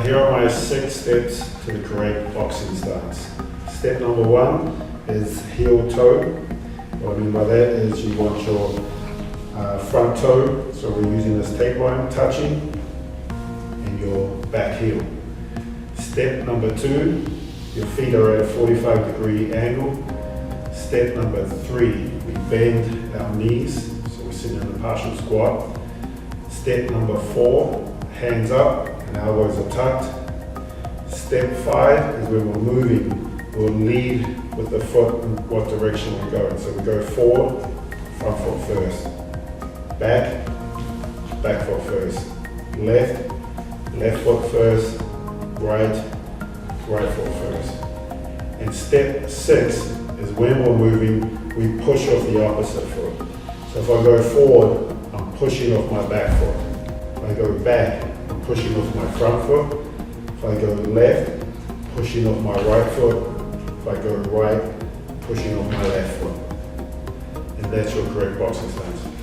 here are my 6 steps to the correct boxing stance. Step number 1 is heel toe. What I mean by that is you want your front toe, so we're using this tape line, touching, and your back heel. Step number 2, your feet are at a 45-degree angle. Step number 3, we bend our knees, so we're sitting in a partial squat. Step number 4, hands up and elbows are tucked. Step 5 is when we're moving, we'll lead with the foot in what direction we're going. So we go forward, front foot first. Back, back foot first. Left, left foot first. Right, right foot first. And step 6 is when we're moving, we push off the opposite foot. So if I go forward, I'm pushing off my back foot. If I go back, I'm pushing off my front foot. If I go left, pushing off my right foot. If I go right, pushing off my left foot. And that's your correct boxing stance.